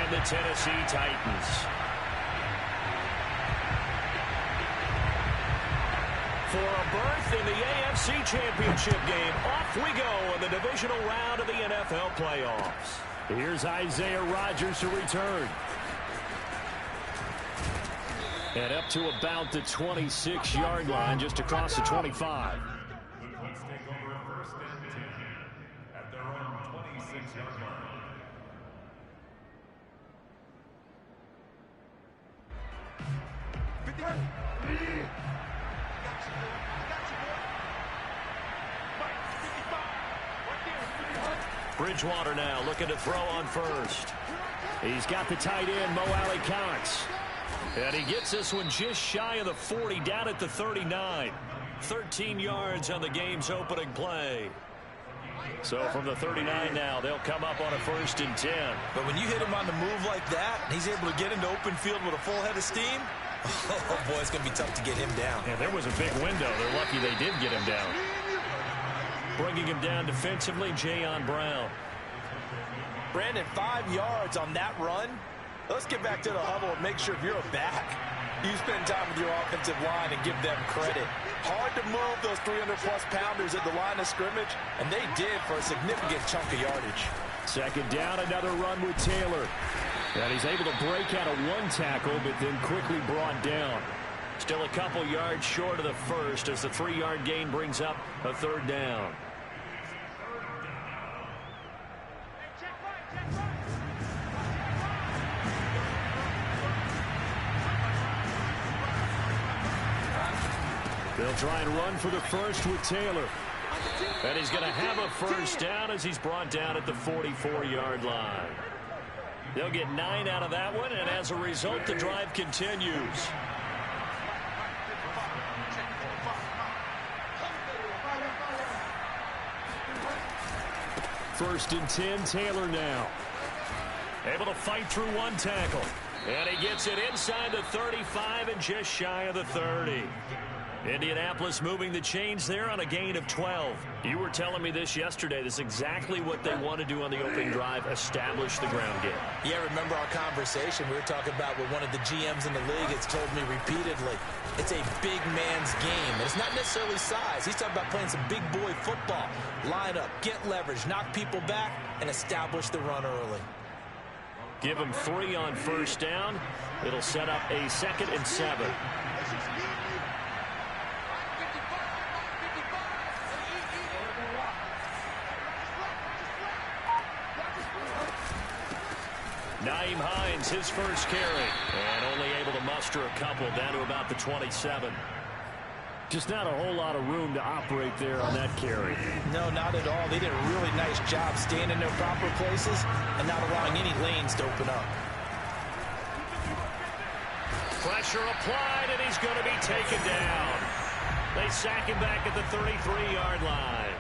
and the Tennessee Titans. For a berth in the AFC Championship game, off we go in the divisional round of the NFL playoffs. Here's Isaiah Rodgers to return. And up to about the 26-yard line, just across the 25. The Colts take over first and 10 at their own 26-yard line. Bridgewater now looking to throw on first. He's got the tight end, Mo Alley Cox. And he gets this one just shy of the 40, down at the 39. 13 yards on the game's opening play. So from the 39 now, they'll come up on a 1st and 10. But when you hit him on the move like that, and he's able to get into open field with a full head of steam, oh boy, it's going to be tough to get him down. Yeah, there was a big window. They're lucky they did get him down. Bringing him down defensively, Jayon Brown. Brandon, 5 yards on that run. Let's get back to the huddle and make sure if you're a back, you spend time with your offensive line and give them credit. Hard to move those 300-plus pounders at the line of scrimmage, and they did for a significant chunk of yardage. 2nd down, another run with Taylor. And he's able to break out of one tackle, but then quickly brought down. Still a couple yards short of the first as the 3-yard gain brings up a 3rd down. They'll try and run for the first with Taylor. And he's going to have a 1st down as he's brought down at the 44-yard line. They'll get 9 out of that one, and as a result, the drive continues. First and 10, Taylor now. Able to fight through one tackle. And he gets it inside the 35 and just shy of the 30. Indianapolis moving the chains there on a gain of 12. You were telling me this yesterday. This is exactly what they want to do on the opening drive, establish the ground game. Yeah, remember our conversation? We were talking about what one of the GMs in the league has told me repeatedly. It's a big man's game. And it's not necessarily size. He's talking about playing some big boy football. Line up, get leverage, knock people back, and establish the run early. Give him 3 on 1st down. It'll set up a 2nd and 7. Nyheim Hines, his first carry, and only able to muster a couple down to about the 27. Just not a whole lot of room to operate there on that carry. No, not at all. They did a really nice job staying in their proper places and not allowing any lanes to open up. Pressure applied, and he's going to be taken down. They sack him back at the 33-yard line.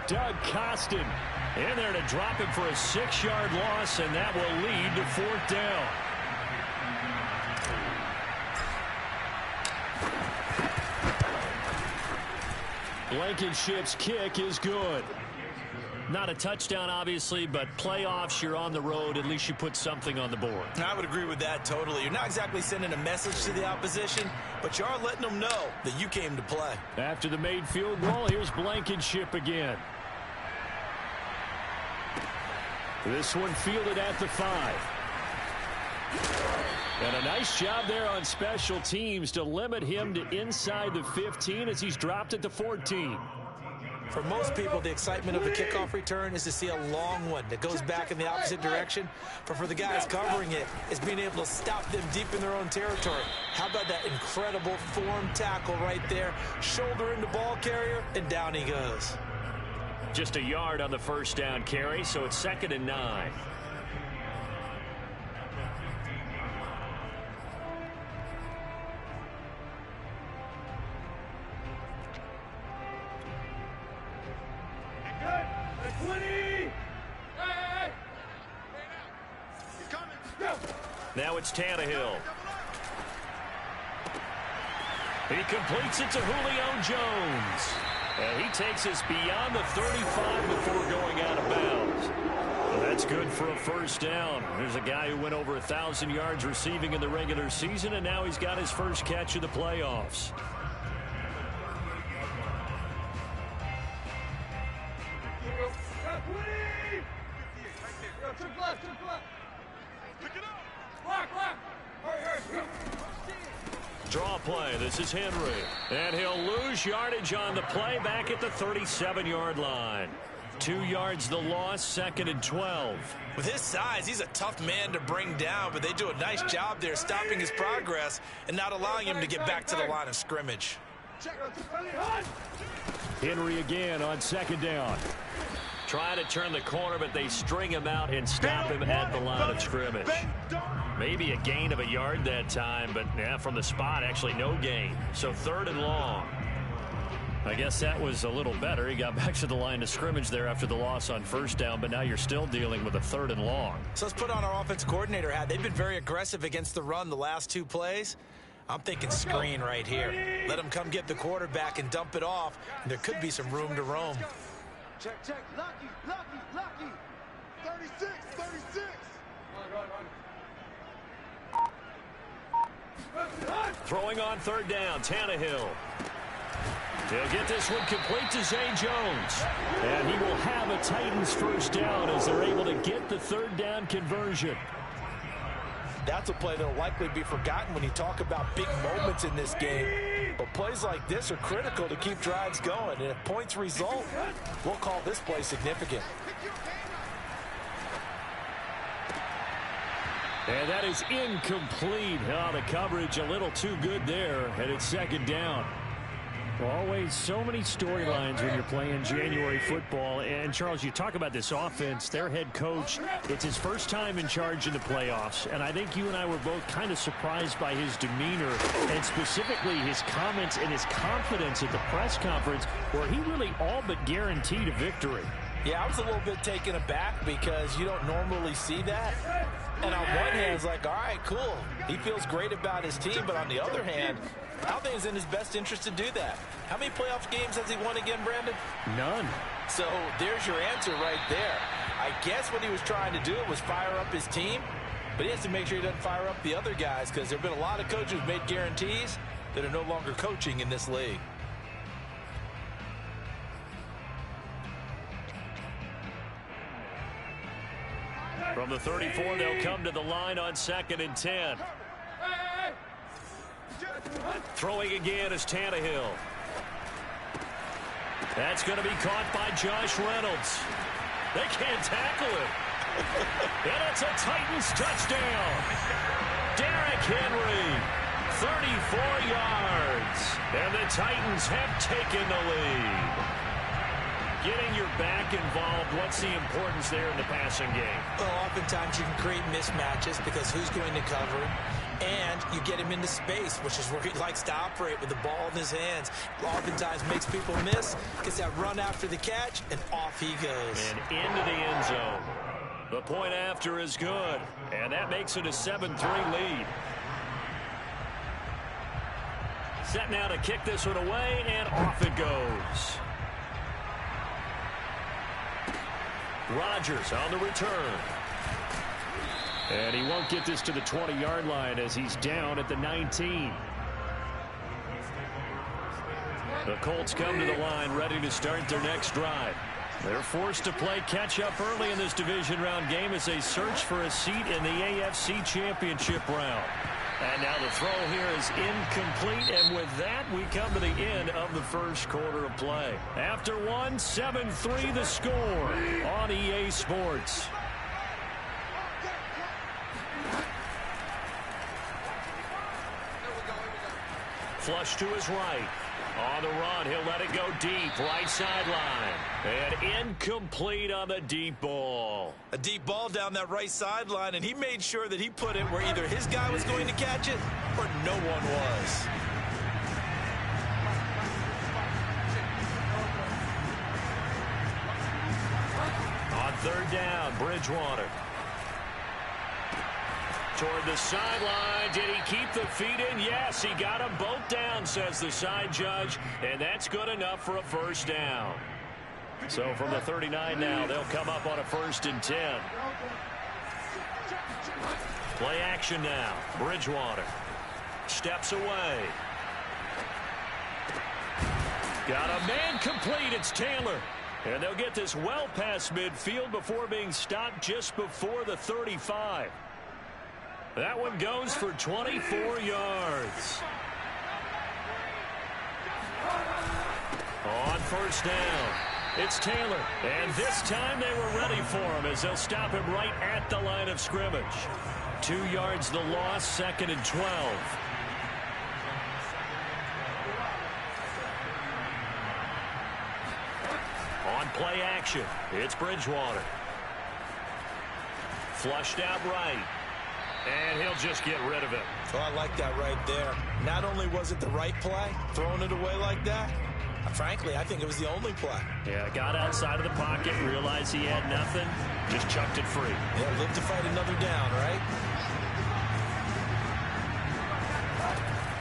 Doug Costin in there to drop him for a 6-yard loss, and that will lead to 4th down. Blankenship's kick is good. Not a touchdown, obviously, but playoffs, you're on the road. At least you put something on the board. I would agree with that totally. You're not exactly sending a message to the opposition, but you are letting them know that you came to play. After the made field goal, here's Blankenship again. This one fielded at the 5. And a nice job there on special teams to limit him to inside the 15 as he's dropped at the 14. For most people, the excitement of a kickoff return is to see a long one that goes back in the opposite direction. But for the guys covering it, it's being able to stop them deep in their own territory. How about that incredible form tackle right there? Shoulder into ball carrier, and down he goes. Just a yard on the 1st down carry, so it's 2nd and 9. Now it's Tannehill. He completes it to Julio Jones. And he takes us beyond the 35 before going out of bounds. Well, That's good for a first down. There's a guy who went over 1,000 yards receiving in the regular season, and now he's got his first catch of the playoffs. Draw play. This is Henry. And he'll lose yardage on the play back at the 37-yard line. 2 yards the loss, 2nd and 12. With his size, he's a tough man to bring down, but they do a nice job there stopping his progress and not allowing him to get back to the line of scrimmage. Henry again on 2nd down. Trying to turn the corner, but they string him out and stop him at the line of scrimmage. Maybe a gain of a yard that time, but yeah, from the spot, actually no gain. So 3rd and long. I guess that was a little better. He got back to the line of scrimmage there after the loss on 1st down, but now you're still dealing with a 3rd and long. So let's put on our offense coordinator hat. They've been very aggressive against the run the last 2 plays. I'm thinking screen right here. Let him come get the quarterback and dump it off, and there could be some room to roam. Check. Lucky. 36. Throwing on 3rd down, Tannehill. He'll get this one complete to Zay Jones. And he will have a Titans first down as they're able to get the 3rd down conversion. That's a play that will likely be forgotten when you talk about big moments in this game. But plays like this are critical to keep drives going. And if points result, we'll call this play significant. And that is incomplete. Oh, the coverage a little too good there. And it's 2nd down. Always so many storylines when you're playing January football. And, Charles, you talk about this offense, their head coach, it's his first time in charge in the playoffs. And I think you and I were both kind of surprised by his demeanor and specifically his comments and his confidence at the press conference where he really all but guaranteed a victory. Yeah, I was a little bit taken aback because you don't normally see that. And on one hand, it's like, all right, cool. He feels great about his team. But on the other hand, I don't think it's in his best interest to do that. How many playoff games has he won again, Brandon? None. So there's your answer right there. I guess what he was trying to do was fire up his team, but he has to make sure he doesn't fire up the other guys because there have been a lot of coaches who've made guarantees that are no longer coaching in this league. From the 34, they'll come to the line on 2nd and 10. Throwing again is Tannehill. That's going to be caught by Josh Reynolds. They can't tackle it. And it's a Titans touchdown. Derrick Henry, 34 yards. And the Titans have taken the lead. Getting your back involved, what's the importance there in the passing game? Well, oftentimes you can create mismatches because who's going to cover him? And you get him into space, which is where he likes to operate with the ball in his hands. Oftentimes makes people miss, gets that run after the catch, and off he goes. And into the end zone. The point after is good, and that makes it a 7-3 lead. Set now to kick this one away, and off it goes. Rodgers on the return. And he won't get this to the 20-yard line as he's down at the 19. The Colts come to the line ready to start their next drive. They're forced to play catch-up early in this division round game as they search for a seat in the AFC Championship round. And now the throw here is incomplete, and with that, we come to the end of the first quarter of play. After one, 7-3 the score on EA Sports. Flush to his right. On the run, he'll let it go deep, right sideline. And incomplete on the deep ball. A deep ball down that right sideline, and he made sure that he put it where either his guy was going to catch it or no one was. On 3rd down, Bridgewater. Toward the sideline. Did he keep the feet in? Yes, he got them both down, says the side judge. And that's good enough for a first down. So from the 39 now, they'll come up on a 1st and 10. Play action now. Bridgewater steps away. Got a man complete. It's Taylor. And they'll get this well past midfield before being stopped just before the 35. That one goes for 24 yards. On first down, it's Taylor. And this time they were ready for him as they'll stop him right at the line of scrimmage. 2 yards the loss, 2nd and 12. On play action, it's Bridgewater. Flushed out right. And he'll just get rid of it. Oh, I like that right there. Not only was it the right play, throwing it away like that, frankly, I think it was the only play. Yeah, got outside of the pocket, realized he had nothing, just chucked it free. Yeah, live to fight another down, right?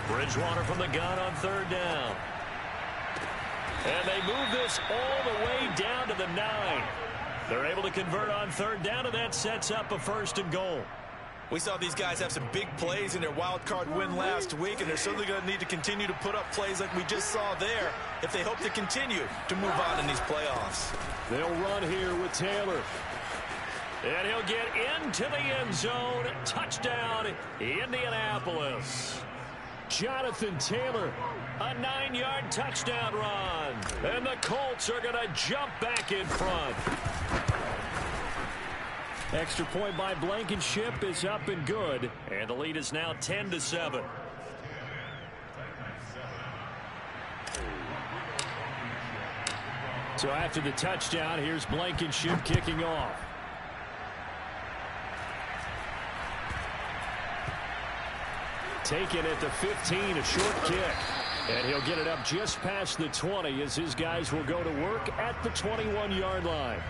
Bridgewater from the gun on 3rd down. And they move this all the way down to the 9. They're able to convert on 3rd down, and that sets up a 1st and goal. We saw these guys have some big plays in their wild card win last week, and they're certainly going to need to continue to put up plays like we just saw there if they hope to continue to move on in these playoffs. They'll run here with Taylor. And he'll get into the end zone. Touchdown, Indianapolis. Jonathan Taylor, a 9-yard touchdown run. And the Colts are going to jump back in front. Extra point by Blankenship is up and good. And the lead is now 10-7. So after the touchdown, here's Blankenship kicking off. Taken at the 15, a short kick. And he'll get it up just past the 20 as his guys will go to work at the 21-yard line.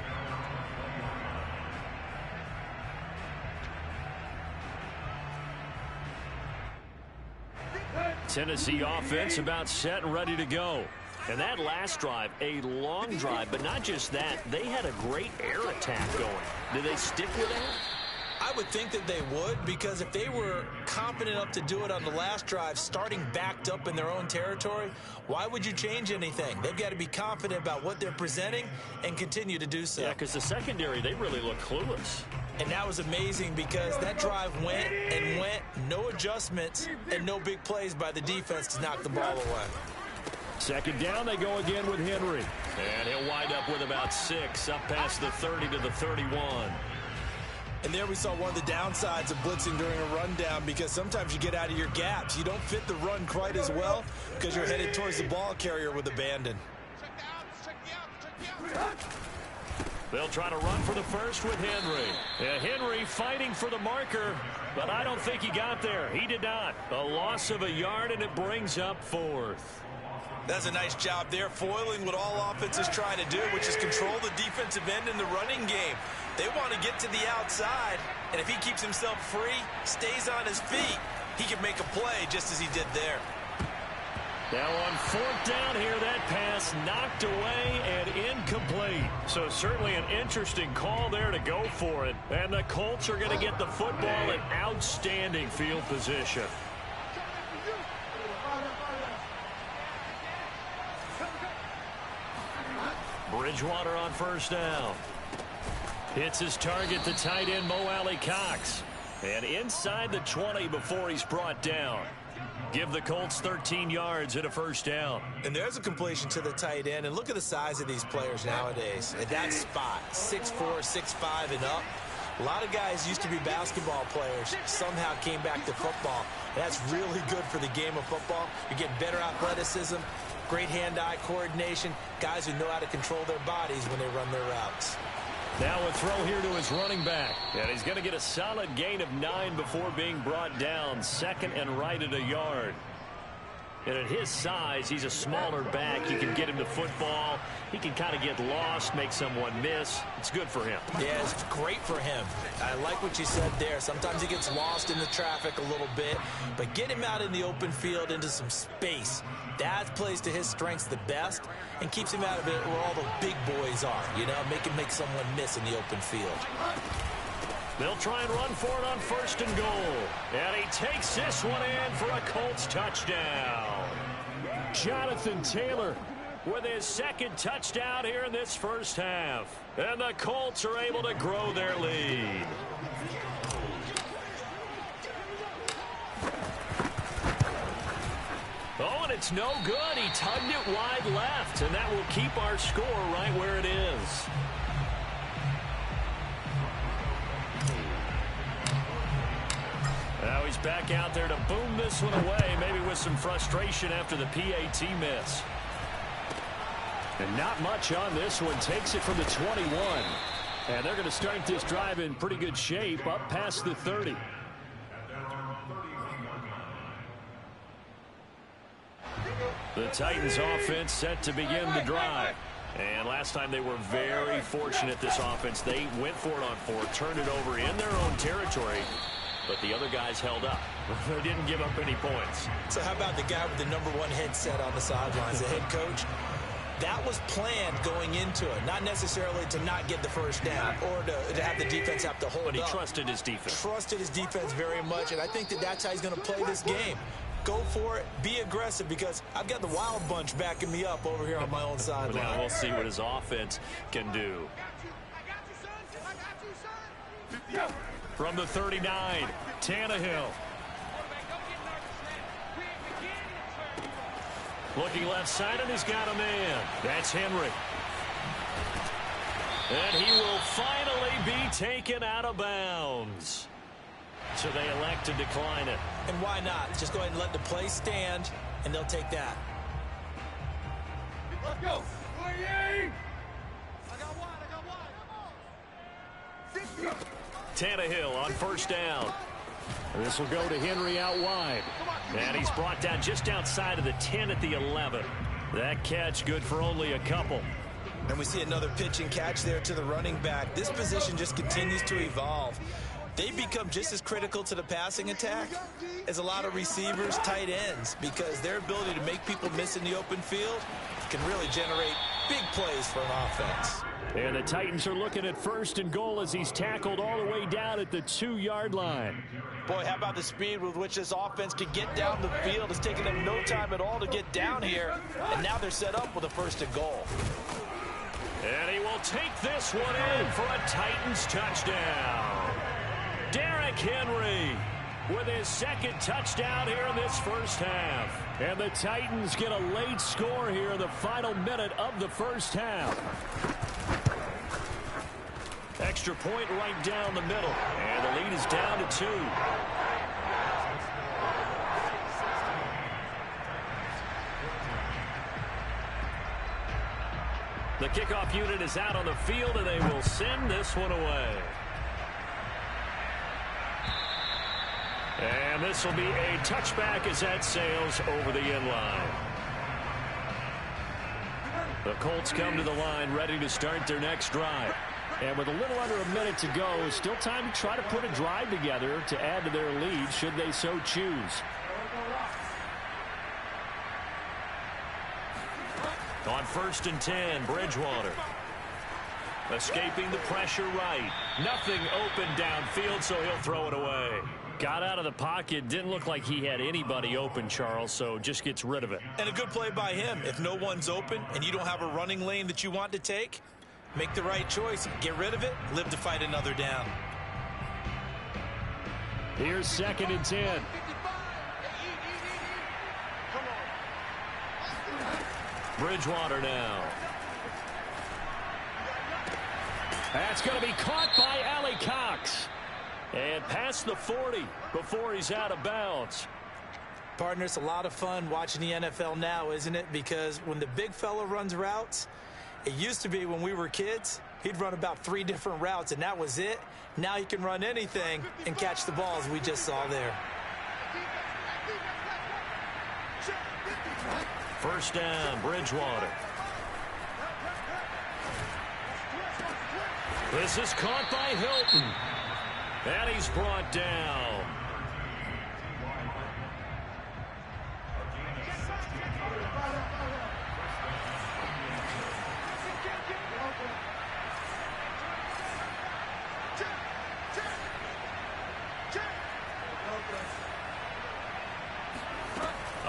Tennessee offense about set and ready to go. And that last drive, a long drive, but not just that, they had a great air attack going. Did they stick with that? I would think that they would, because if they were competent enough to do it on the last drive, starting backed up in their own territory, why would you change anything? They've got to be confident about what they're presenting and continue to do so. Yeah, because the secondary, they really look clueless. And that was amazing because that drive went and went, no adjustments, and no big plays by the defense to knock the ball away. 2nd down, they go again with Henry. And he'll wind up with about 6, up past the 30 to the 31. And there we saw one of the downsides of blitzing during a rundown, because sometimes you get out of your gaps. You don't fit the run quite as well because you're headed towards the ball carrier with abandon. They'll try to run for the first with Henry. Yeah, Henry fighting for the marker, but I don't think he got there. He did not. A loss of a yard, and it brings up 4th. That's a nice job there, foiling what all offenses try to do, which is control the defensive end in the running game. They want to get to the outside, and if he keeps himself free, stays on his feet, he can make a play just as he did there. Now on 4th down here, that pass knocked away and incomplete. So certainly an interesting call there to go for it. And the Colts are going to get the football in outstanding field position. Bridgewater on 1st down. Hits his target, the tight end, Mo Alley-Cox. And inside the 20 before he's brought down. Give the Colts 13 yards and a 1st down. And there's a completion to the tight end. And look at the size of these players nowadays. At that spot, 6'4", 6'5", and up. A lot of guys used to be basketball players, somehow came back to football. And that's really good for the game of football. You're getting better athleticism, great hand-eye coordination, guys who know how to control their bodies when they run their routes. Now a throw here to his running back. And he's going to get a solid gain of 9 before being brought down. 2nd and right at a yard. And at his size, he's a smaller back. You can get him the football. He can kind of get lost, make someone miss. It's good for him. Yeah, it's great for him. I like what you said there. Sometimes he gets lost in the traffic a little bit. But get him out in the open field into some space. That plays to his strengths the best and keeps him out of it where all the big boys are. You know, make him make someone miss in the open field. They'll try and run for it on 1st and goal. And he takes this one in for a Colts touchdown. Jonathan Taylor with his 2nd touchdown here in this first half. And the Colts are able to grow their lead. Oh, and it's no good. He tugged it wide left, and that will keep our score right where it is. Now he's back out there to boom this one away, maybe with some frustration after the PAT miss. And not much on this one. Takes it from the 21. And they're going to start this drive in pretty good shape up past the 30. The Titans offense set to begin the drive. And last time they were very fortunate, this offense. They went for it on 4, turned it over in their own territory. But the other guys held up. They didn't give up any points. So how about the guy with the #1 headset on the sidelines, the head coach? That was planned going into it, not necessarily to not get the first down or to have the defense have to hold up. But he trusted his defense. Trusted his defense very much, and I think that's how he's going to play this game. Go for it, be aggressive, because I've got the wild bunch backing me up over here on my own sideline. Now we'll see what his offense can do. From the 39, Tannehill. Looking left side, and he's got a man. That's Henry. And he will finally be taken out of bounds. So they elect to decline it. And why not? Just go ahead and let the play stand, and they'll take that. Let's go. Tannehill on 1st down. This will go to Henry out wide. And he's brought down just outside of the 10 at the 11. That catch good for only a couple. And we see another pitch and catch there to the running back. This position just continues to evolve. They become just as critical to the passing attack as a lot of receivers, tight ends, because their ability to make people miss in the open field can really generate big plays for an offense. And the Titans are looking at 1st and goal as he's tackled all the way down at the 2-yard line. Boy, how about the speed with which this offense can get down the field? It's taken them no time at all to get down here, and now they're set up with a 1st and goal. And he will take this one in for a Titans touchdown. Derrick Henry with his 2nd touchdown here in this first half. And the Titans get a late score here in the final minute of the first half. Extra point right down the middle. And the lead is down to 2. The kickoff unit is out on the field, and they will send this one away. And this will be a touchback as that sails over the end line. The Colts come to the line ready to start their next drive. And with a little under a minute to go, still time to try to put a drive together to add to their lead should they so choose. On 1st and 10, Bridgewater. Escaping the pressure right. Nothing open downfield, so he'll throw it away. Got out of the pocket. Didn't look like he had anybody open, Charles, so just gets rid of it. And a good play by him. If no one's open and you don't have a running lane that you want to take, make the right choice. Get rid of it. Live to fight another down. Here's 2nd and 10. Bridgewater now. That's going to be caught by Alley Cox. And past the 40 before he's out of bounds. Partner, it's a lot of fun watching the NFL now, isn't it? Because when the big fella runs routes, it used to be when we were kids, he'd run about 3 different routes, and that was it. Now he can run anything and catch the balls we just saw there. 1st down, Bridgewater. This is caught by Hilton. And he's brought down.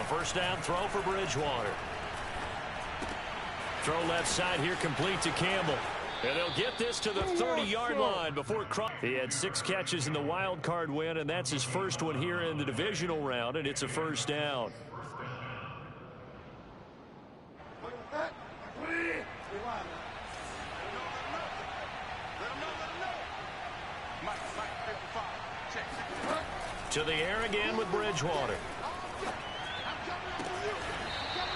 first down throw for Bridgewater. Throw left side here, complete to Campbell. And they'll get this to the 30-yard line before he had 6 catches in the wild card win, and that's his first one here in the divisional round, and it's a first down. To the air again with Bridgewater.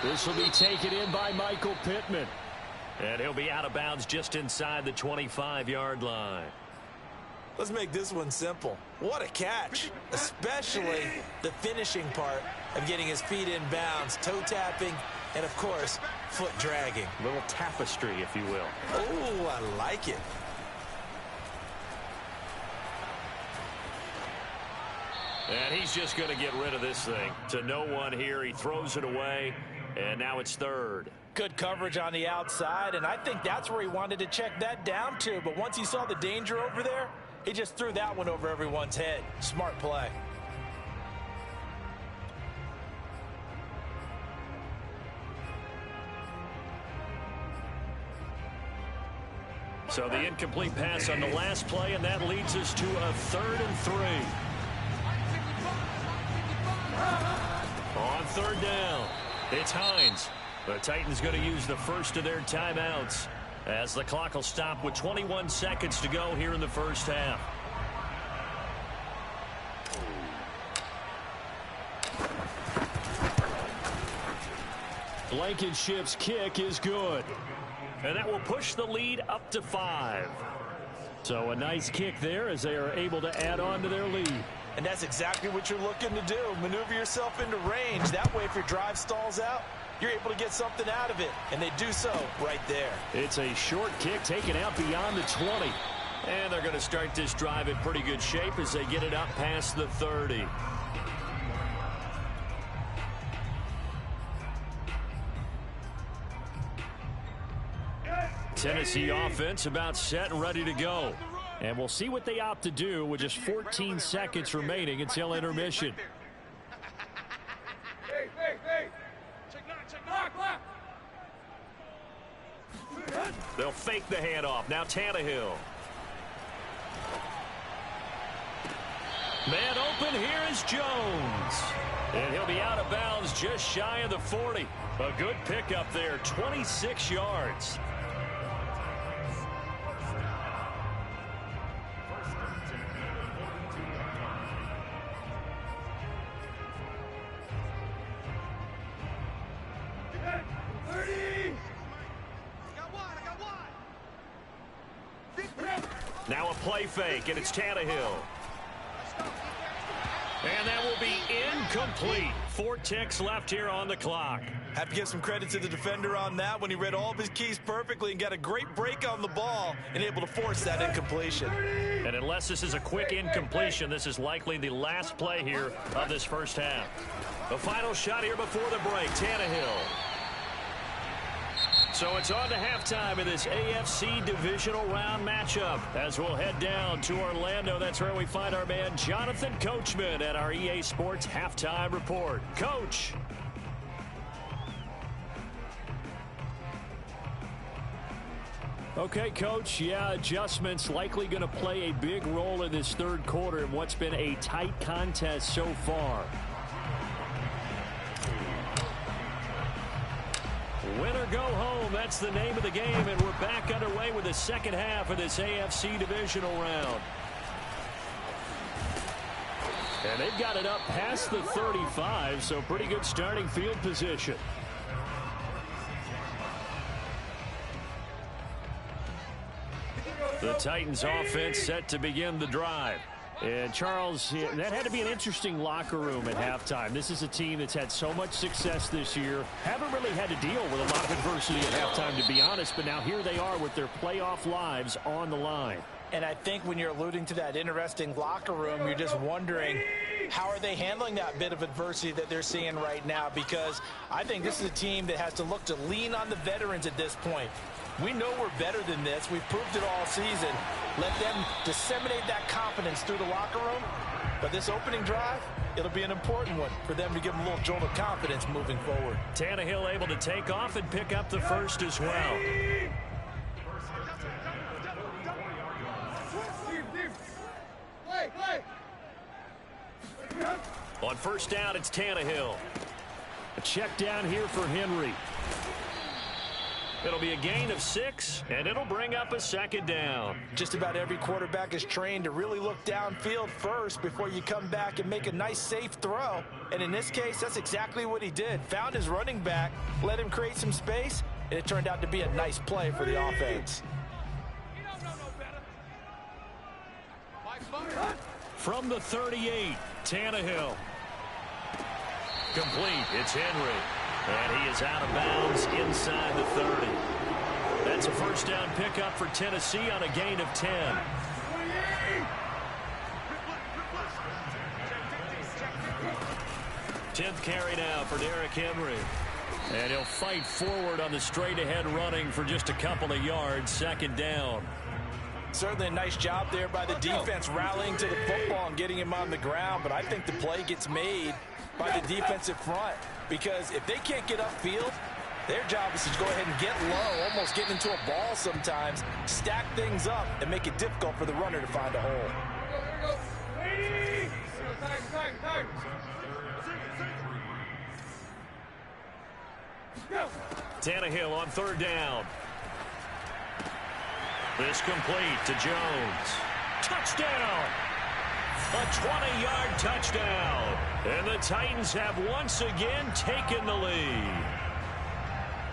This will be taken in by Michael Pittman. And he'll be out of bounds just inside the 25-yard line. Let's make this one simple. What a catch, especially the finishing part of getting his feet in bounds, toe tapping, and, of course, foot dragging. A little tapestry, if you will. Oh, I like it. And he's just going to get rid of this thing. To no one here. He throws it away, and now it's third. Good coverage on the outside, and I think that's where he wanted to check that down to. But once he saw the danger over there, he just threw that one over everyone's head. Smart play. So the incomplete pass on the last play, and that leads us to a 3rd and 3. On 3rd down, it's Hines. The Titans going to use the first of their timeouts as the clock will stop with 21 seconds to go here in the first half. Blankenship's kick is good. And that will push the lead up to 5. So a nice kick there as they are able to add on to their lead. And that's exactly what you're looking to do. Maneuver yourself into range. That way, if your drive stalls out, you're able to get something out of it. And they do so right there. It's a short kick taken out beyond the 20. And they're going to start this drive in pretty good shape as they get it up past the 30. Tennessee offense about set and ready to go. And we'll see what they opt to do with just 14 seconds remaining until intermission. They'll fake the handoff. Now Tannehill. Man open, here is Jones. And he'll be out of bounds just shy of the 40. A good pickup there, 26 yards. Now a play fake, and it's Tannehill. And that will be incomplete. 4 ticks left here on the clock. Have to give some credit to the defender on that when he read all of his keys perfectly and got a great break on the ball and able to force that incompletion. And unless this is a quick incompletion, this is likely the last play here of this first half. The final shot here before the break, Tannehill. So it's on to halftime in this AFC divisional round matchup as we'll head down to Orlando. That's where we find our man Jonathan Coachman at our EA Sports Halftime Report. Coach. Okay, Coach, yeah, adjustments likely going to play a big role in this third quarter in what's been a tight contest so far. Win or go home, that's the name of the game, and we're back underway with the second half of this AFC divisional round. And they've got it up past the 35, so pretty good starting field position. The Titans offense set to begin the drive. And Charles, that had to be an interesting locker room at halftime. This is a team that's had so much success this year. Haven't really had to deal with a lot of adversity at halftime, to be honest. But now here they are with their playoff lives on the line. And I think when you're alluding to that interesting locker room, you're just wondering, how are they handling that bit of adversity that they're seeing right now? Because I think this is a team that has to look to lean on the veterans at this point. We know we're better than this. We've proved it all season. Let them disseminate that confidence through the locker room, But this opening drive, it'll be an important one for them to give them a little jolt of confidence moving forward. Tannehill able to take off and pick up the first as well. On first down, it's Tannehill. A check down here for Henry. It'll be a gain of 6, and it'll bring up a second down. Just about every quarterback is trained to really look downfield first before you come back and make a nice, safe throw. And in this case, that's exactly what he did. Found his running back, let him create some space, and it turned out to be a nice play for the offense. From the 38, Tannehill. Complete. It's Henry. And he is out of bounds inside the 30. That's a first down pickup for Tennessee on a gain of 10. Tenth carry now for Derrick Henry. And he'll fight forward on the straight-ahead running for just a couple of yards. Second down. Certainly a nice job there by the defense rallying to the football and getting him on the ground. But I think the play gets made by the defensive front. Because if they can't get upfield, their job is to go ahead and get low, almost getting into a ball sometimes, stack things up, and make it difficult for the runner to find a hole. Tannehill on third down. This complete to Jones. Touchdown! A 20-yard touchdown. And the Titans have once again taken the lead.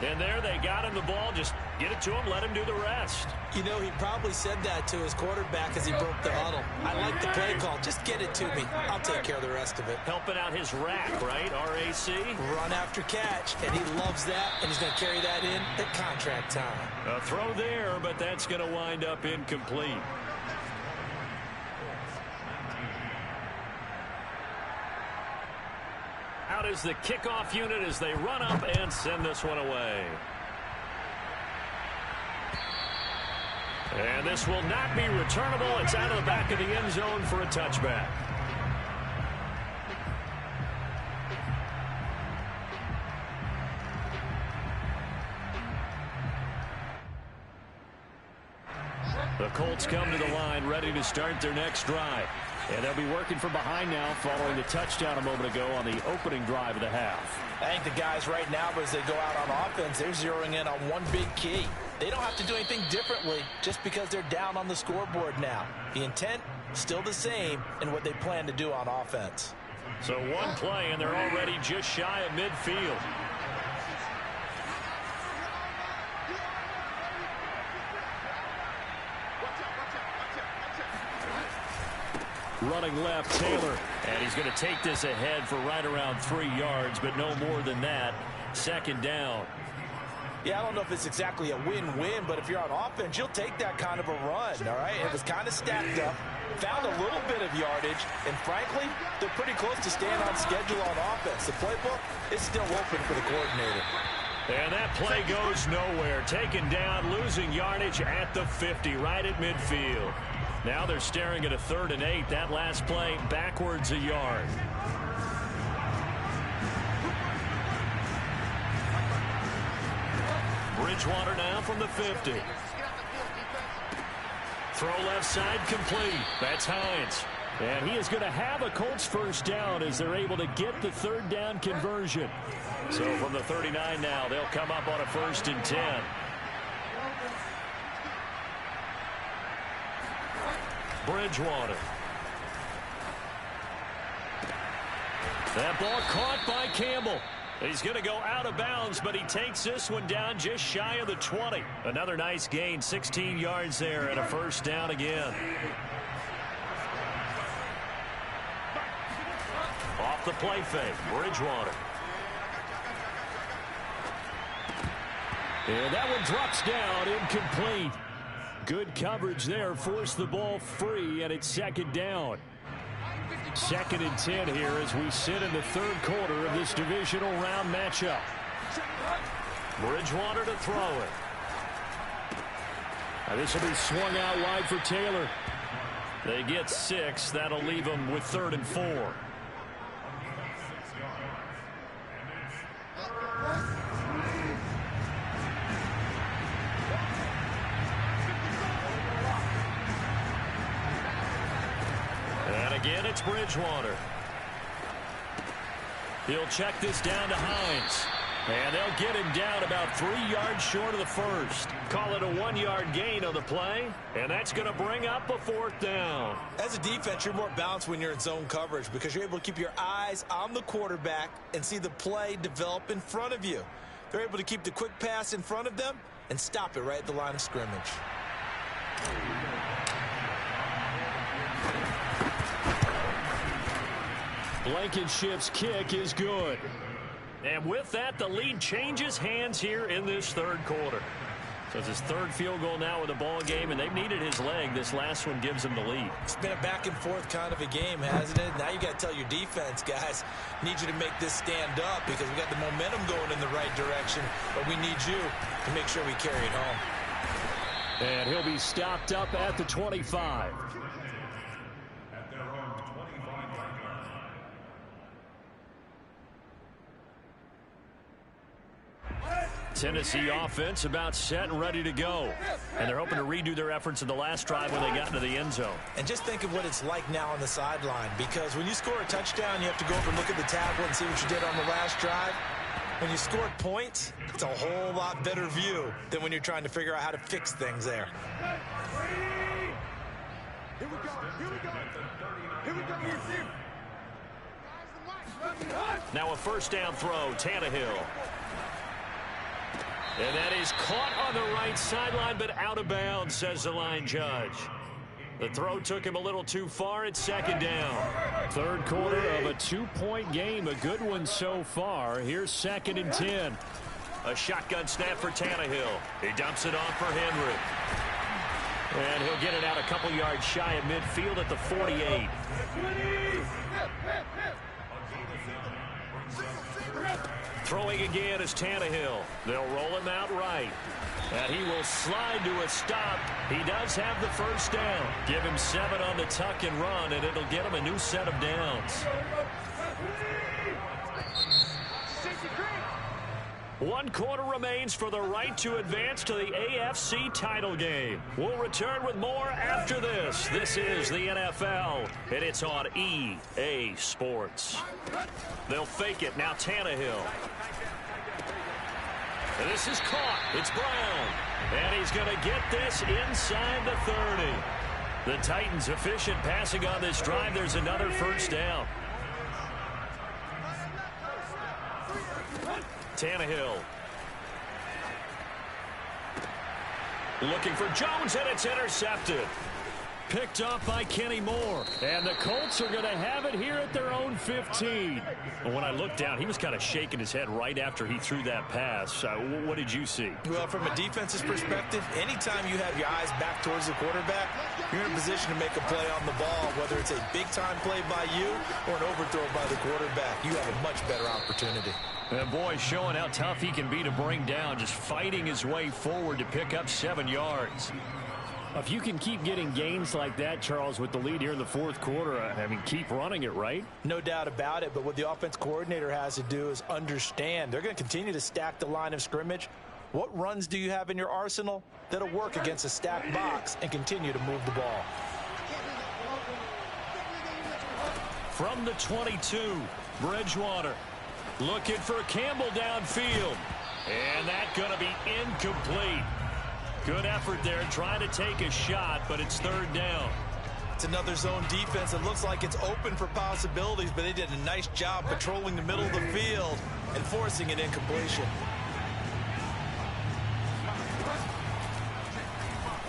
And there they got him the ball. Just get it to him, let him do the rest. You know, he probably said that to his quarterback as he broke the huddle. I like the play call. Just get it to me. I'll take care of the rest of it. Helping out his rack, right? R-A-C? Run after catch. And he loves that. And he's going to carry that in at contract time. A throw there, but that's going to wind up incomplete. Out is the kickoff unit as they run up and send this one away. And this will not be returnable. It's out of the back of the end zone for a touchback. The Colts come to the line ready to start their next drive. And they'll be working from behind now following the touchdown a moment ago on the opening drive of the half. I think the guys right now, as they go out on offense, they're zeroing in on one big key. They don't have to do anything differently just because they're down on the scoreboard now. The intent, still the same in what they plan to do on offense. So one play, and they're already just shy of midfield. Running left, Taylor. And he's going to take this ahead for right around 3 yards, but no more than that. Second down. Yeah, I don't know if it's exactly a win-win, but if you're on offense, you'll take that kind of a run, all right? It was kind of stacked up, found a little bit of yardage, and frankly, they're pretty close to staying on schedule on offense. The playbook is still open for the coordinator. And that play goes nowhere. Taken down, losing yardage at the 50, right at midfield. Now they're staring at a 3rd and 8. That last play backwards a yard. Bridgewater now from the 50. Throw left side complete. That's Hines. And he is going to have a Colts first down as they're able to get the 3rd down conversion. So from the 39 now, they'll come up on a 1st and 10. Bridgewater. That ball caught by Campbell. He's going to go out of bounds, but he takes this one down just shy of the 20. Another nice gain, 16 yards there, and a first down again. Off the play fake, Bridgewater. And that one drops down, incomplete. Good coverage there, forced the ball free, and it's second down. 2nd and 10 here as we sit in the 3rd quarter of this divisional round matchup. Bridgewater to throw it. This will be swung out wide for Taylor. They get 6. That'll leave them with 3rd and 4. And again, it's Bridgewater. He'll check this down to Hines. And they'll get him down about 3 yards short of the first. Call it a 1-yard gain on the play. And that's going to bring up a 4th down. As a defense, you're more balanced when you're in zone coverage because you're able to keep your eyes on the quarterback and see the play develop in front of you. They're able to keep the quick pass in front of them and stop it right at the line of scrimmage. Blankenship's kick is good. And with that, the lead changes hands here in this 3rd quarter. So it's his 3rd field goal now in the ball game, and they've needed his leg. This last one gives him the lead. It's been a back-and-forth kind of a game, hasn't it? Now you got to tell your defense, guys, need you to make this stand up because we got the momentum going in the right direction, but we need you to make sure we carry it home. And he'll be stopped up at the 25. Tennessee offense about set and ready to go. And they're hoping to redo their efforts in the last drive when they got into the end zone. And just think of what it's like now on the sideline, because when you score a touchdown, you have to go over and look at the tablet and see what you did on the last drive. When you scored points, it's a whole lot better view than when you're trying to figure out how to fix things there. Here we go. Here we go. Here we go. Now a 1st down throw, Tannehill. And that is caught on the right sideline, but out of bounds, says the line judge. The throw took him a little too far. It's 2nd down. 3rd quarter of a 2-point game. A good one so far. Here's 2nd and 10. A shotgun snap for Tannehill. He dumps it off for Henry. And he'll get it out a couple yards shy of midfield at the 48. Throwing again is Tannehill. They'll roll him out right. And he will slide to a stop. He does have the 1st down. Give him 7 on the tuck and run, and it'll get him a new set of downs. 1 quarter remains for the right to advance to the AFC title game. We'll return with more after this. This is the NFL, and it's on EA Sports. They'll fake it. Now Tannehill. And this is caught. It's Brown. And he's going to get this inside the 30. The Titans efficient passing on this drive. There's another 1st down. Tannehill. Looking for Jones, and it's intercepted. Picked off by Kenny Moore. And the Colts are going to have it here at their own 15. And when I looked down, he was kind of shaking his head right after he threw that pass. What did you see? Well, from a defense's perspective, anytime you have your eyes back towards the quarterback, you're in a position to make a play on the ball, whether it's a big-time play by you or an overthrow by the quarterback. You have a much better opportunity. And boy, showing how tough he can be to bring down, just fighting his way forward to pick up 7 yards. If you can keep getting gains like that, Charles, with the lead here in the 4th quarter, I mean, keep running it, right? No doubt about it, but what the offense coordinator has to do is understand. They're going to continue to stack the line of scrimmage. What runs do you have in your arsenal that'll work against a stacked box and continue to move the ball? From the 22, Bridgewater looking for Campbell downfield. And that's going to be incomplete. Good effort there, trying to take a shot, but it's 3rd down. It's another zone defense. It looks like it's open for possibilities, but they did a nice job patrolling the middle of the field and forcing an incompletion.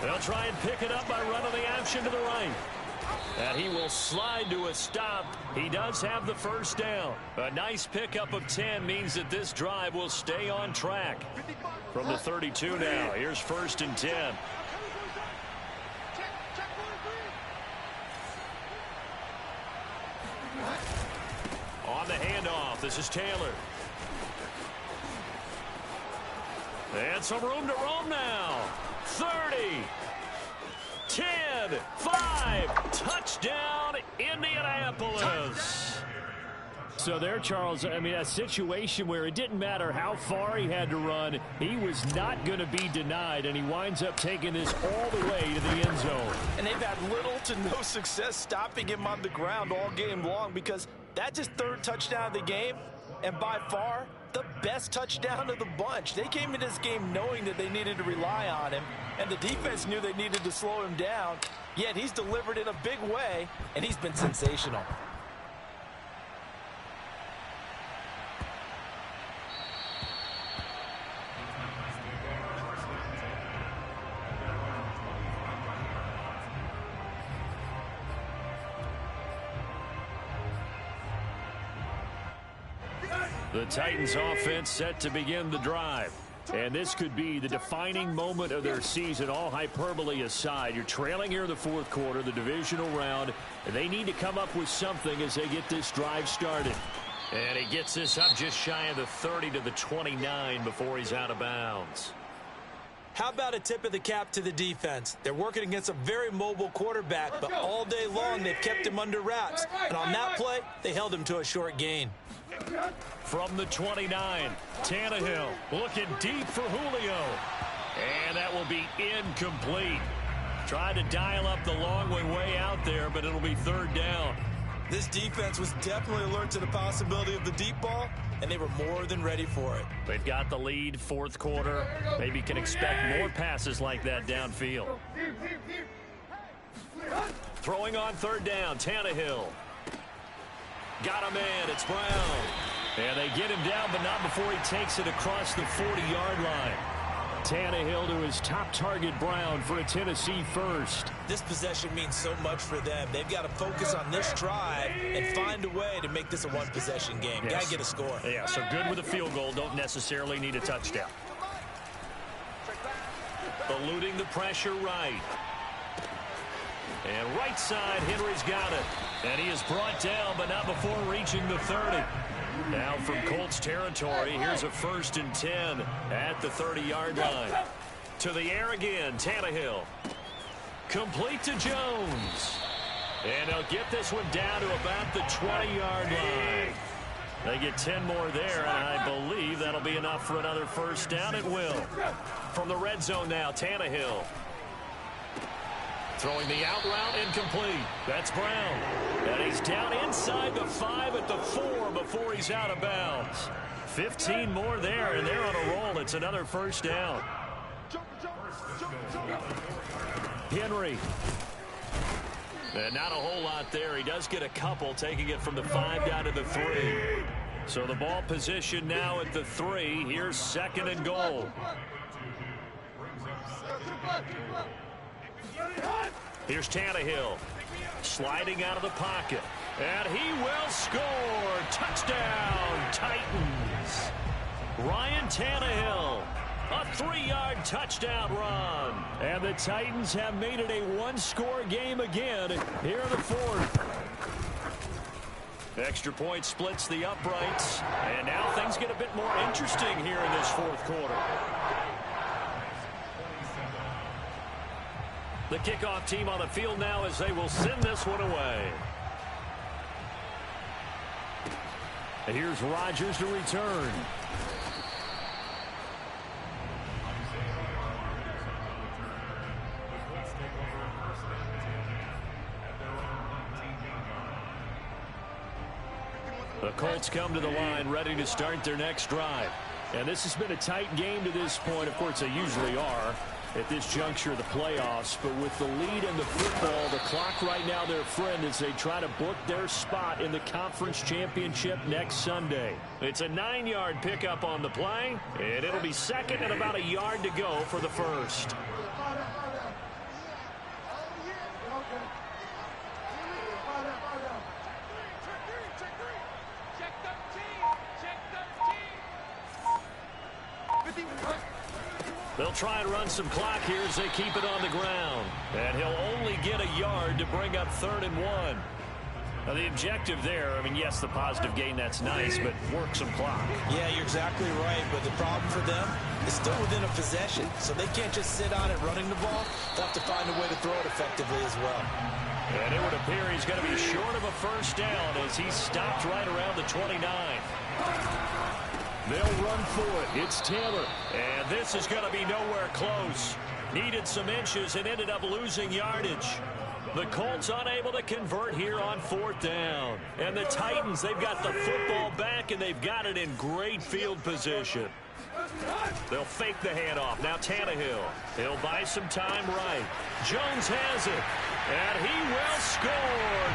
They'll try and pick it up by running the option to the right. And he will slide to a stop. He does have the 1st down. A nice pickup of 10 means that this drive will stay on track. From the 32 now, here's 1st and 10. On the handoff, this is Taylor. And some room to roam now. 30, 10. again. 5. Touchdown, Indianapolis. So there, Charles, I mean, a situation where it didn't matter how far he had to run. He was not going to be denied, and he winds up taking this all the way to the end zone. And they've had little to no success stopping him on the ground all game long, because that's his 3rd touchdown of the game, and by far the best touchdown of the bunch. They came into this game knowing that they needed to rely on him, and the defense knew they needed to slow him down, yet he's delivered in a big way, and he's been sensational. The Titans offense set to begin the drive. And this could be the defining moment of their season, all hyperbole aside. You're trailing here in the 4th quarter, the divisional round. And they need to come up with something as they get this drive started. And he gets this up just shy of the 30 to the 29 before he's out of bounds. How about a tip of the cap to the defense? They're working against a very mobile quarterback, but all day long they've kept him under wraps. And on that play, they held him to a short gain. From the 29, Tannehill looking deep for Julio. And that will be incomplete. Tried to dial up the long way out there, but it'll be 3rd down. This defense was definitely alert to the possibility of the deep ball, and they were more than ready for it. They've got the lead, 4th quarter. Maybe can expect more passes like that downfield. Throwing on 3rd down, Tannehill. Got him in, it's Brown. And they get him down, but not before he takes it across the 40-yard line. Tannehill to his top target, Brown, for a Tennessee first. This possession means so much for them. They've got to focus on this drive and find a way to make this a one-possession game. Yes. Got to get a score. Yeah, so good with a field goal. Don't necessarily need a touchdown. Eluding the pressure right. And right side, Henry's got it. And he is brought down, but not before reaching the 30. Now from Colts territory, here's a 1st and 10 at the 30-yard line. To the air again, Tannehill. Complete to Jones. And he'll get this one down to about the 20-yard line. They get 10 more there, and I believe that'll be enough for another 1st down. It will. From the red zone now, Tannehill. Throwing the out route, incomplete. That's Brown. And he's down inside the 5 at the 4 before he's out of bounds. 15 more there, and they're on a roll. It's another 1st down. Henry. And not a whole lot there. He does get a couple, taking it from the 5 down to the 3. So the ball position now at the 3. Here's 2nd and goal. Here's Tannehill sliding out of the pocket, and he will score. Touchdown, Titans. Ryan Tannehill, a 3-yard touchdown run. And the Titans have made it a 1-score game again here in the 4th. Extra point splits the uprights, and now things get a bit more interesting here in this 4th quarter. The kickoff team on the field now as they will send this one away. And here's Rodgers to return. The Colts come to the line ready to start their next drive. And this has been a tight game to this point. Of course, they usually are at this juncture of the playoffs. But with the lead in the football, the clock right now their friend as they try to book their spot in the conference championship next Sunday. It's a 9-yard pickup on the play, and it'll be 2nd and about a yard to go for the 1st. They'll try and run some clock here as they keep it on the ground. And he'll only get a yard to bring up 3rd and 1. The objective there, I mean, yes, the positive gain, that's nice, but work some clock. Yeah, you're exactly right, but the problem for them is still within a possession, so they can't just sit on it running the ball. They'll have to find a way to throw it effectively as well. And it would appear he's going to be short of a first down as he's stopped right around the 29. They'll run for it. It's Taylor. And this is going to be nowhere close. Needed some inches and ended up losing yardage. The Colts unable to convert here on fourth down. And the Titans, they've got the football back, and they've got it in great field position. They'll fake the handoff. Now Tannehill. He'll buy some time right. Jones has it. And he will score.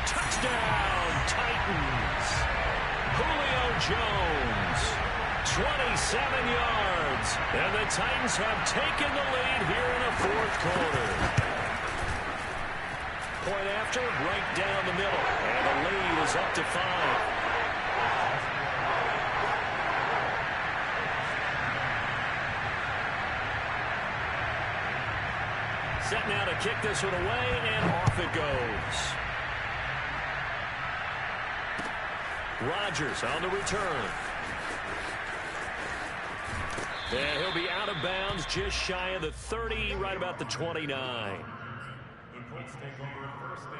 Touchdown, Titans. Julio Jones. 27 yards. And the Titans have taken the lead here in the fourth quarter. Point after, right down the middle. And the lead is up to 5. Set now to kick this one away, and off it goes. Rodgers on the return. And he'll be out of bounds just shy of the 30, right about the 29. The Colts take over first and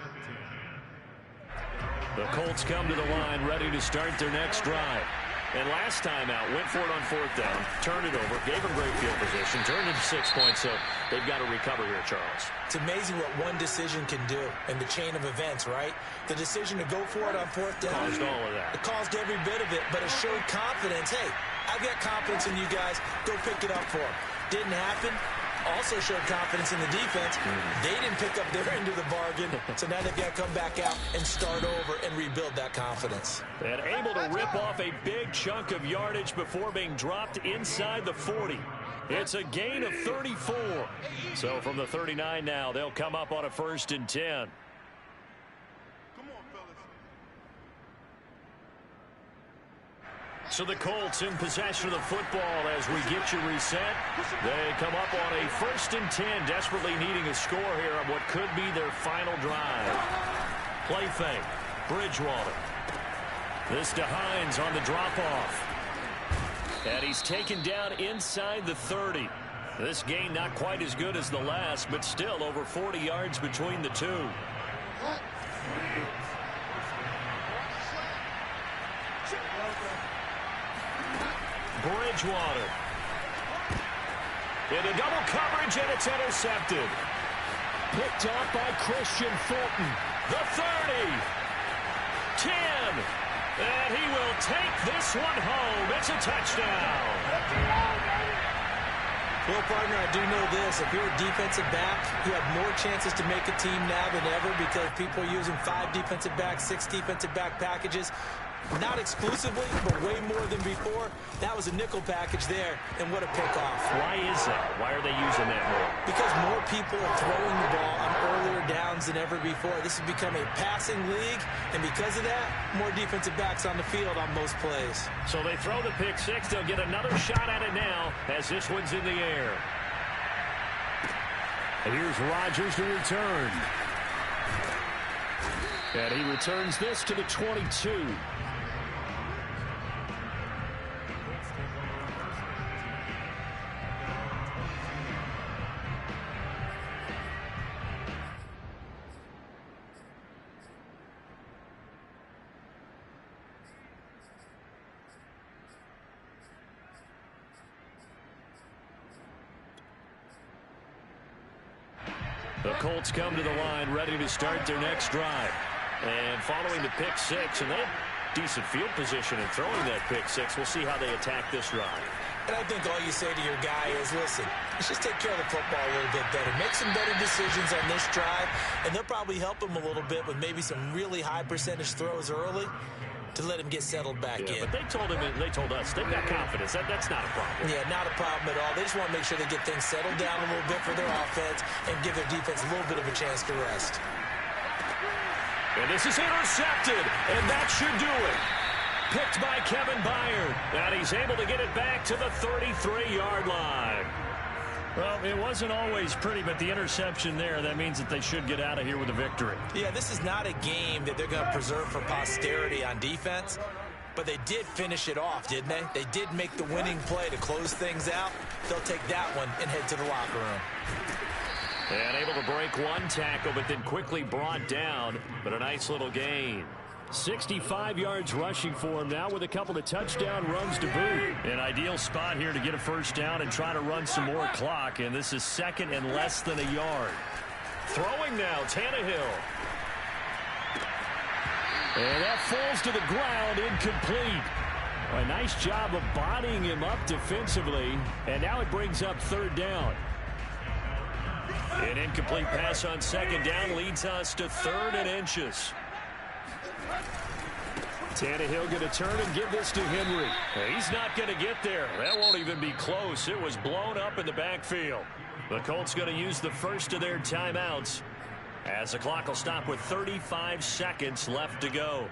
10. The Colts come to the line ready to start their next drive. And last time out, went for it on fourth down, turned it over, gave them great field position, turned into 6 points, so they've got to recover here, Charles. It's amazing what one decision can do in the chain of events, right? The decision to go for it on fourth down. Caused all of that. It caused every bit of it, but it showed confidence. Hey, I've got confidence in you guys. Go pick it up for them. Didn't happen. Also showed confidence in the defense. They didn't pick up their end of the bargain, so now they've got to come back out and start over and rebuild that confidence. And able to rip off a big chunk of yardage before being dropped inside the 40. It's a gain of 34. So from the 39 now, they'll come up on a 1st and 10. So the Colts in possession of the football as we get you reset. They come up on a 1st and 10, desperately needing a score here on what could be their final drive. Play fake. Bridgewater. This to Hines on the drop-off. And he's taken down inside the 30. This gain not quite as good as the last, but still over 40 yards between the two. Bridgewater. Into double coverage, and it's intercepted. Picked up by Christian Fulton. The 30. 10. And he will take this one home. It's a touchdown. Well, partner, I do know this. If you're a defensive back, you have more chances to make a team now than ever because people are using 5 defensive backs, 6 defensive back packages. Not exclusively, but way more than before. That was a nickel package there, and what a pickoff. Why is that? Why are they using that more? Because more people are throwing the ball on earlier downs than ever before. This has become a passing league, and because of that, more defensive backs on the field on most plays. So they throw the pick six. They'll get another shot at it now as this one's in the air. And here's Rodgers to return. And he returns this to the 22. The Colts come to the line ready to start their next drive. And following the pick six, and they have decent field position in throwing that pick six. We'll see how they attack this drive. And I think all you say to your guy is, listen, let's just take care of the football a little bit better. Make some better decisions on this drive, and they'll probably help him a little bit with maybe some really high percentage throws early to let him get settled back in. But they told him, they told us, they've got confidence. That's not a problem. Yeah, not a problem at all. They just want to make sure they get things settled down a little bit for their offense and give their defense a little bit of a chance to rest. And this is intercepted, and that should do it. Picked by Kevin Byard, and he's able to get it back to the 33-yard line. Well, it wasn't always pretty, but the interception there, that means that they should get out of here with a victory. Yeah, this is not a game that they're going to preserve for posterity on defense, but they did finish it off, didn't they? They did make the winning play to close things out. They'll take that one and head to the locker room. And able to break one tackle, but then quickly brought down, but a nice little gain. 65 yards rushing for him now with a couple of touchdown runs to boot. An ideal spot here to get a first down and try to run some more clock, and this is second and less than a yard. Throwing now, Tannehill. And that falls to the ground, incomplete. A nice job of bodying him up defensively, and now it brings up third down. An incomplete pass on second down leads us to 3rd and inches. Tannehill going to turn and give this to Henry. He's not going to get there. That won't even be close. It was blown up in the backfield. The Colts going to use the first of their timeouts as the clock will stop with 35 seconds left to go.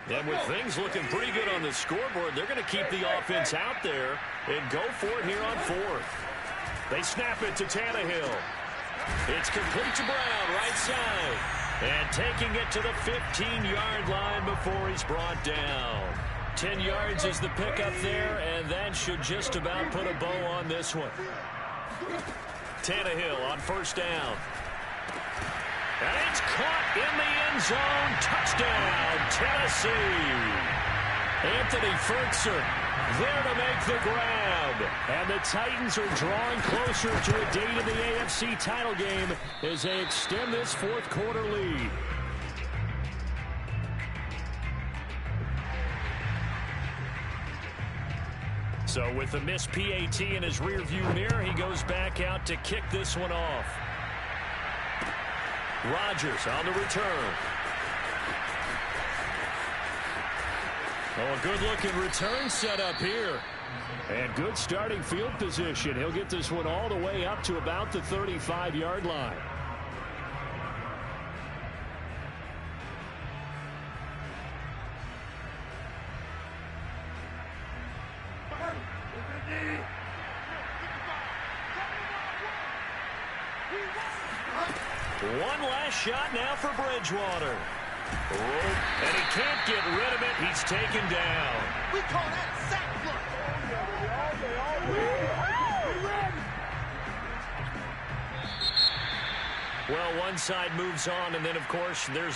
And with things looking pretty good on the scoreboard, they're going to keep the offense out there and go for it here on 4th. They snap it to Tannehill. It's complete to Brown, right side. And taking it to the 15-yard line before he's brought down. 10 yards is the pickup there, and that should just about put a bow on this one. Tannehill on first down. And it's caught in the end zone. Touchdown, Tennessee. Anthony Ferguson there to make the grab. And the Titans are drawing closer to a date in the AFC title game as they extend this 4th quarter lead. So with the missed PAT in his rearview mirror, he goes back out to kick this one off. Rodgers on the return. Oh, a good-looking return set up here. And good starting field position. He'll get this one all the way up to about the 35-yard line. One last shot now for Bridgewater. And he can't get rid of it. He's taken down. We call that a sack block. Well, one side moves on, and then, of course, there's the